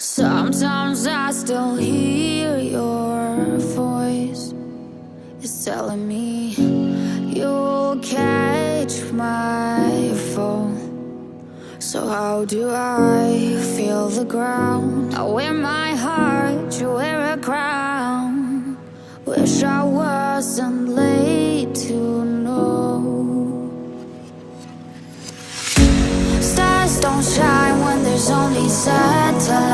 Sometimes I still hear your voice. It's telling me you'll catch my fall. So how do I feel the ground? I wear my heart, you wear a crown. Wish I wasn't late to know. Stars don't shine when there's only satellites.